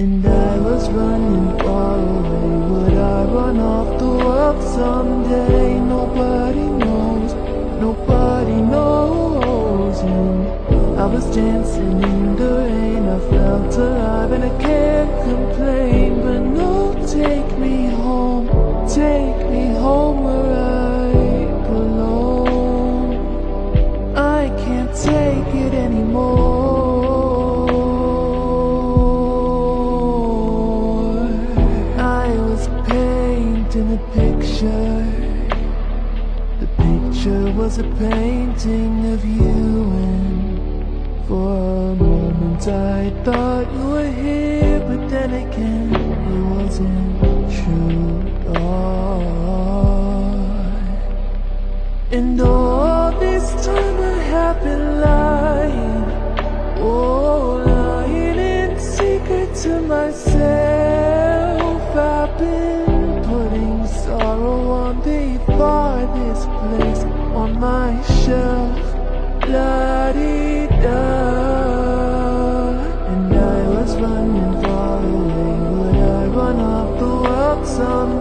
And I was running far away. Would I run off the world someday? Nobody knows, nobody knows. And I was dancing in the rain. I felt alive and I can't complain. But no, take me home where I belong. I can't take it anymore. I was painting a picture. The picture was a painting of you, and for a moment I thought you were here, but then again it wasn't true at all. And all this time I have been lying, lying in secret to myself. I've been putting sorrow on the farthest place on my shelf. La-dee-da. And I was running far away. Would I run off the world someday?